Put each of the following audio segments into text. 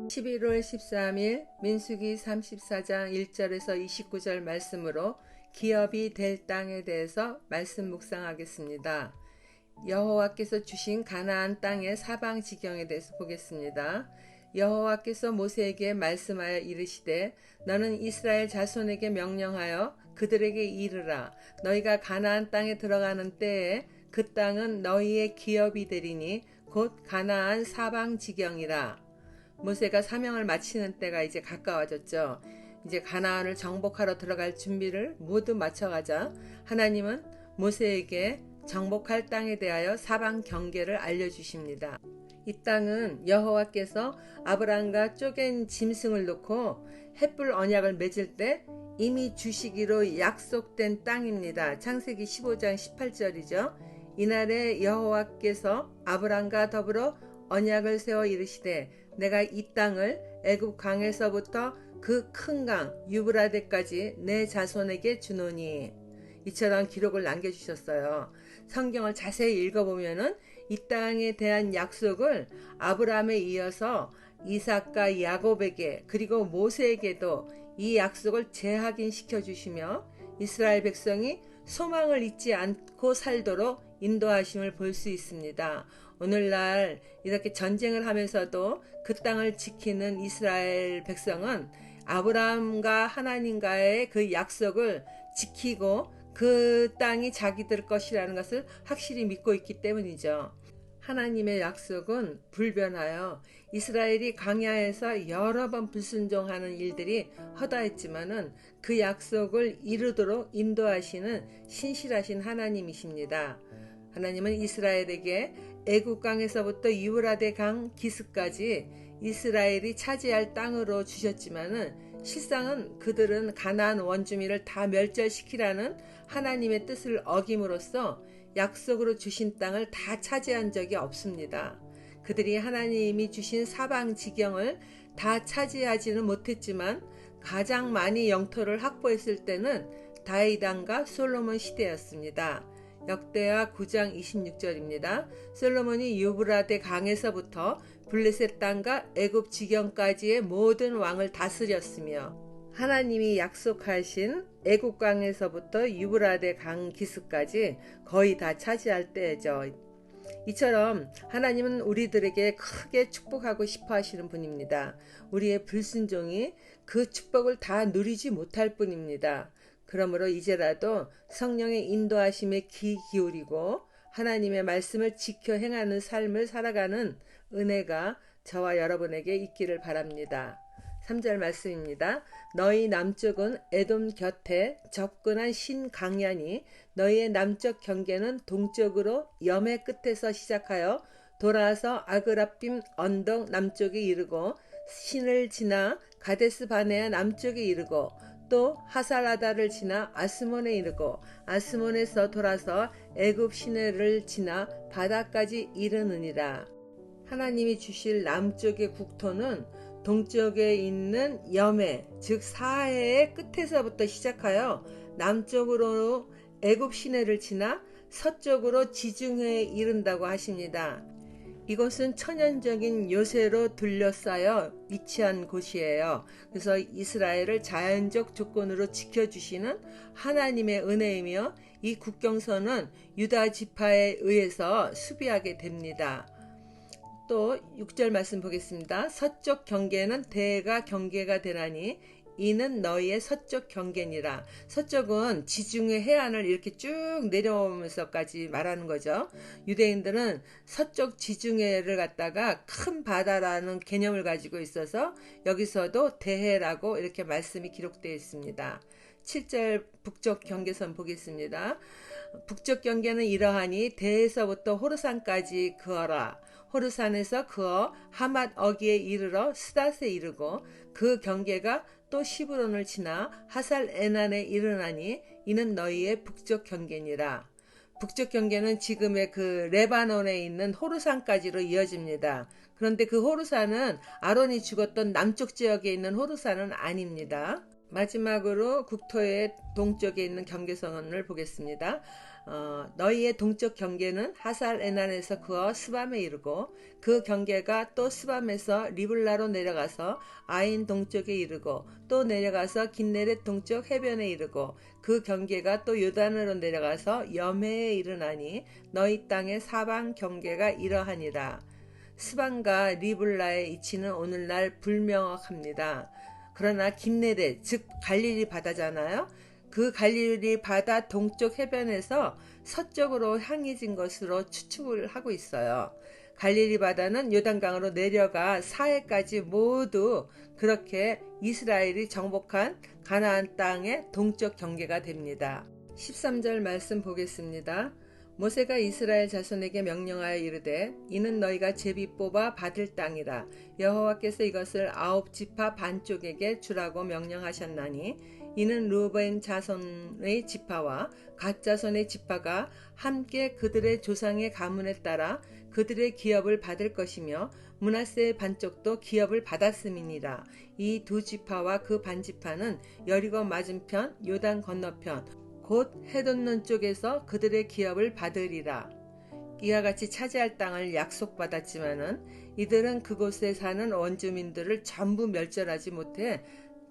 11월 13일 민수기 34장 1절에서 29절 말씀으로 기업이 될 땅에 대해서 말씀 묵상하겠습니다. 여호와께서 주신 가나안 땅의 사방 지경에 대해서 보겠습니다. 여호와께서 모세에게 말씀하여 이르시되 너는 이스라엘 자손에게 명령하여 그들에게 이르라. 너희가 가나안 땅에 들어가는 때에 그 땅은 너희의 기업이 되리니 곧 가나안 사방 지경이라. 모세가 사명을 마치는 때가 이제 가까워졌죠. 이제 가나안을 정복하러 들어갈 준비를 모두 마쳐가자 하나님은 모세에게 정복할 땅에 대하여 사방 경계를 알려주십니다. 이 땅은 여호와께서 아브람과 쪼갠 짐승을 놓고 햇불 언약을 맺을 때 이미 주시기로 약속된 땅입니다. 창세기 15장 18절이죠. 이날에 여호와께서 아브람과 더불어 언약을 세워 이르시되 내가 이 땅을 애굽 강에서부터 그 큰 강 유브라데까지 내 자손에게 주노니. 이처럼 기록을 남겨주셨어요. 성경을 자세히 읽어보면은 이 땅에 대한 약속을 아브라함에 이어서 이삭과 야곱에게 그리고 모세에게도 이 약속을 재확인시켜 주시며 이스라엘 백성이 소망을 잊지 않고 살도록 인도하심을 볼 수 있습니다. 오늘날 이렇게 전쟁을 하면서도 그 땅을 지키는 이스라엘 백성은 아브라함과 하나님과의 그 약속을 지키고 그 땅이 자기들 것이라는 것을 확실히 믿고 있기 때문이죠. 하나님의 약속은 불변하여 이스라엘이 광야에서 여러 번 불순종하는 일들이 허다했지만은 그 약속을 이루도록 인도하시는 신실하신 하나님이십니다. 하나님은 이스라엘에게 애굽 강에서부터 유브라데 강 기슭까지 이스라엘이 차지할 땅으로 주셨지만은 실상은 그들은 가나안 원주민을 다 멸절시키라는 하나님의 뜻을 어김으로써 약속으로 주신 땅을 다 차지한 적이 없습니다. 그들이 하나님이 주신 사방 지경을 다 차지하지는 못했지만 가장 많이 영토를 확보했을 때는 다윗 왕과 솔로몬 시대였습니다. 역대하 9장 26절입니다. 솔로몬이 유브라데 강에서부터 블레셋 땅과 애굽 지경까지의 모든 왕을 다스렸으며 하나님이 약속하신 애굽 강에서부터 유브라데 강 기슭까지 거의 다 차지할 때죠. 이처럼 하나님은 우리들에게 크게 축복하고 싶어 하시는 분입니다. 우리의 불순종이 그 축복을 다 누리지 못할 뿐입니다. 그러므로 이제라도 성령의 인도하심에 귀 기울이고 하나님의 말씀을 지켜 행하는 삶을 살아가는 은혜가 저와 여러분에게 있기를 바랍니다. 3절 말씀입니다. 너희 남쪽은 에돔 곁에 접근한 신강야니 너희의 남쪽 경계는 동쪽으로 염해 끝에서 시작하여 돌아서 아그라빔 언덕 남쪽에 이르고 신을 지나 가데스 바네아 남쪽에 이르고 또 하살라다를 지나 아스몬에 이르고 아스몬에서 돌아서 애굽 시내를 지나 바다까지 이르느니라. 하나님이 주실 남쪽의 국토는 동쪽에 있는 염해 즉 사해의 끝에서부터 시작하여 남쪽으로 애굽 시내를 지나 서쪽으로 지중해에 이른다고 하십니다. 이곳은 천연적인 요새로 둘러싸여 위치한 곳이에요. 그래서 이스라엘을 자연적 조건으로 지켜주시는 하나님의 은혜이며 이 국경선은 유다 지파에 의해서 수비하게 됩니다. 또 6절 말씀 보겠습니다. 서쪽 경계는 대가 경계가 되나니 이는 너희의 서쪽 경계니라. 서쪽은 지중해 해안을 이렇게 쭉 내려오면서까지 말하는 거죠. 유대인들은 서쪽 지중해를 갖다가 큰 바다라는 개념을 가지고 있어서 여기서도 대해라고 이렇게 말씀이 기록되어 있습니다. 7절 북쪽 경계선 보겠습니다. 북쪽 경계는 이러하니 대에서부터 호르산까지 그어라. 호르산에서 그어 하맛 어기에 이르러 스닷에 이르고 그 경계가 또 시브론을 지나 하살 에난에 이르나니 이는 너희의 북쪽 경계니라. 북쪽 경계는 지금의 그 레바논에 있는 호르산까지로 이어집니다. 그런데 그 호르산은 아론이 죽었던 남쪽 지역에 있는 호르산은 아닙니다. 마지막으로 국토의 동쪽에 있는 경계선을 보겠습니다. 너희의 동쪽 경계는 하살 에난에서 그어 스밤에 이르고 그 경계가 또 스밤에서 리블라로 내려가서 아인 동쪽에 이르고 또 내려가서 긴네렛 동쪽 해변에 이르고 그 경계가 또 요단으로 내려가서 염해에 이르나니 너희 땅의 사방 경계가 이러하니라. 스밤과 리블라의 이치는 오늘날 불명확합니다. 그러나 긴네렛 즉 갈릴리 바다잖아요. 그 갈릴리 바다 동쪽 해변에서 서쪽으로 향해진 것으로 추측을 하고 있어요. 갈릴리 바다는 요단강으로 내려가 사해까지 모두 그렇게 이스라엘이 정복한 가나안 땅의 동쪽 경계가 됩니다. 13절 말씀 보겠습니다. 모세가 이스라엘 자손에게 명령하여 이르되 이는 너희가 제비 뽑아 받을 땅이라. 여호와께서 이것을 9지파 반쪽에게 주라고 명령하셨나니 이는 루벤 자손의 지파와 갓 자손의 지파가 함께 그들의 조상의 가문에 따라 그들의 기업을 받을 것이며 므낫세의 반쪽도 기업을 받았음이니라. 이 두 지파와 그 반지파는 여리고 맞은편 요단 건너편 곧 해돋는 쪽에서 그들의 기업을 받으리라. 이와 같이 차지할 땅을 약속받았지만은 이들은 그곳에 사는 원주민들을 전부 멸절하지 못해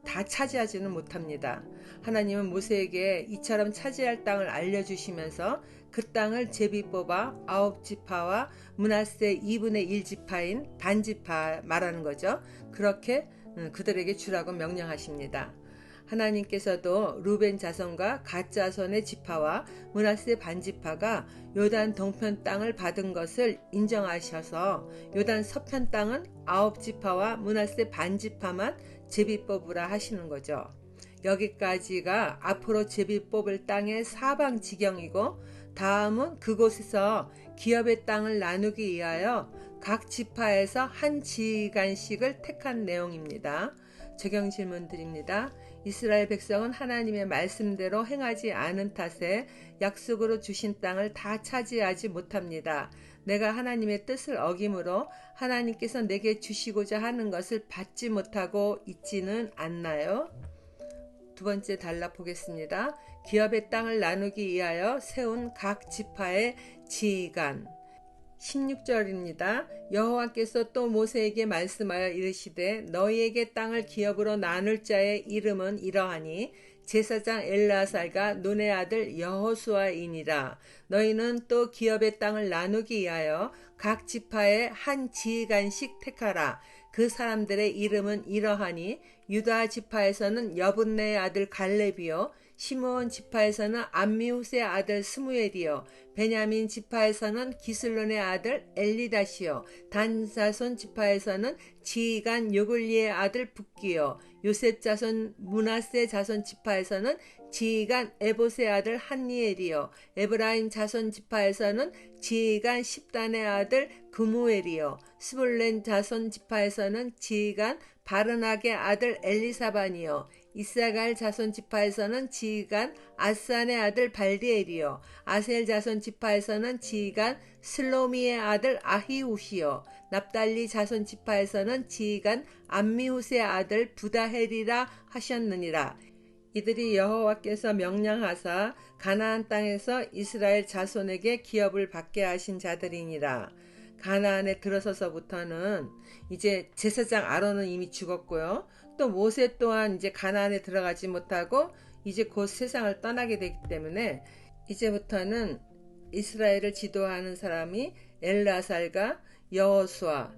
다 차지하지는 못합니다. 하나님은 모세에게 이처럼 차지할 땅을 알려주시면서 그 땅을 제비 뽑아 9지파와 므낫세 2분의 1지파인 반지파 말하는 거죠. 그렇게 그들에게 주라고 명령하십니다. 하나님께서도 루벤 자손과 갓 자손의 지파와 므낫세 반지파가 요단 동편 땅을 받은 것을 인정하셔서 요단 서편 땅은 9지파와 므낫세 반지파만 제비 뽑으라 하시는 거죠. 여기까지가 앞으로 제비 뽑을 땅의 사방 지경이고 다음은 그곳에서 기업의 땅을 나누기 위하여 각 지파에서 한 지간씩을 택한 내용입니다. 적용 질문 드립니다. 이스라엘 백성은 하나님의 말씀대로 행하지 않은 탓에 약속으로 주신 땅을 다 차지하지 못합니다. 내가 하나님의 뜻을 어김으로 하나님께서 내게 주시고자 하는 것을 받지 못하고 있지는 않나요? 두 번째 단락 보겠습니다. 기업의 땅을 나누기 위하여 세운 각 지파의 지휘관. 16절입니다. 여호와께서 또 모세에게 말씀하여 이르시되 너희에게 땅을 기업으로 나눌 자의 이름은 이러하니 제사장 엘르아살과 눈의 아들 여호수아이니라. 너희는 또 기업의 땅을 나누기 위하여 각 지파의 한 지휘관씩 택하라. 그 사람들의 이름은 이러하니 유다 지파에서는 여분네의 아들 갈렙이요 시므온 지파에서는 암미후스의 아들 스무엘이요 베냐민 지파에서는 기슬론의 아들 엘리다시요 단 자손 지파에서는 지휘관 요글리의 아들 붓기요 요셉 자손 므낫세 자손 지파에서는 지휘관 에봇의 아들 한니엘이요 에브라임 자손 지파에서는 지휘관 십단의 아들 그무엘이요 스불렌 자손 지파에서는 지휘관 바르낙의 아들 엘리사반이요 이사갈 자손 지파에서는 지휘관 아산의 아들 발디엘이요 아셀 자손 지파에서는 지휘관 슬로미의 아들 아히우시요 납달리 자손 지파에서는 지휘관 암미후스의 아들 부다헬이라 하셨느니라. 이들이 여호와께서 명령하사 가나안 땅에서 이스라엘 자손에게 기업을 받게 하신 자들이니라. 가나안에 들어서서부터는 이제 제사장 아론은 이미 죽었고요. 또 모세 또한 이제 가나안에 들어가지 못하고 이제 곧 세상을 떠나게 되기 때문에 이제부터는 이스라엘을 지도하는 사람이 엘르아살과 여호수아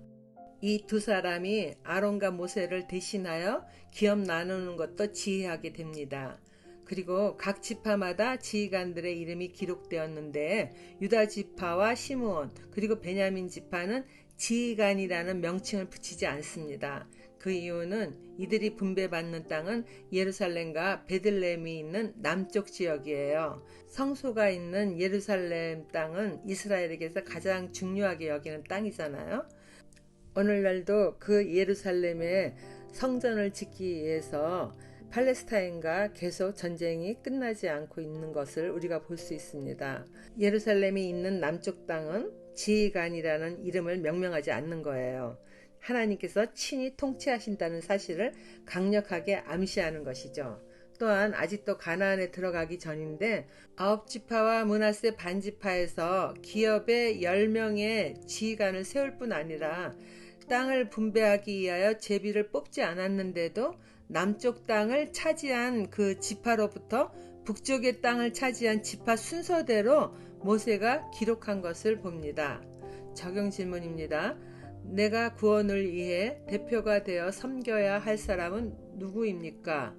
이 두 사람이 아론과 모세를 대신하여 기업 나누는 것도 지휘하게 됩니다. 그리고 각 지파마다 지휘관들의 이름이 기록되었는데 유다 지파와 시므온 그리고 베냐민 지파는 지휘관이라는 명칭을 붙이지 않습니다. 그 이유는 이들이 분배받는 땅은 예루살렘과 베들레헴이 있는 남쪽 지역이에요. 성소가 있는 예루살렘 땅은 이스라엘에게서 가장 중요하게 여기는 땅이잖아요. 오늘날도 그 예루살렘에 성전을 짓기 위해서 팔레스타인과 계속 전쟁이 끝나지 않고 있는 것을 우리가 볼 수 있습니다. 예루살렘이 있는 남쪽 땅은 지휘관이라는 이름을 명명하지 않는 거예요. 하나님께서 친히 통치하신다는 사실을 강력하게 암시하는 것이죠. 또한 아직도 가나안에 들어가기 전인데 아홉 지파와 므낫세 반지파에서 기업의 10명의 지휘관을 세울 뿐 아니라 땅을 분배하기 위하여 제비를 뽑지 않았는데도 남쪽 땅을 차지한 그 지파로부터 북쪽의 땅을 차지한 지파 순서대로 모세가 기록한 것을 봅니다. 적용 질문입니다. 내가 구원을 위해 대표가 되어 섬겨야 할 사람은 누구입니까?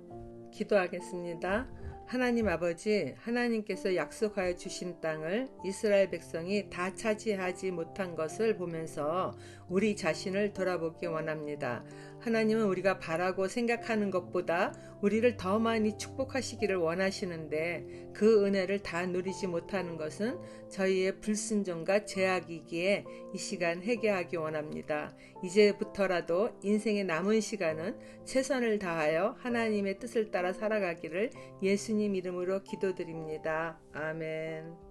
기도하겠습니다. 하나님 아버지, 하나님께서 약속하여 주신 땅을 이스라엘 백성이 다 차지하지 못한 것을 보면서 우리 자신을 돌아보기 원합니다. 하나님은 우리가 바라고 생각하는 것보다 우리를 더 많이 축복하시기를 원하시는데 그 은혜를 다 누리지 못하는 것은 저희의 불순종과 죄악이기에 이 시간 회개하기 원합니다. 이제부터라도 인생의 남은 시간은 최선을 다하여 하나님의 뜻을 따라 살아가기를 예수님 이름으로 기도드립니다. 아멘.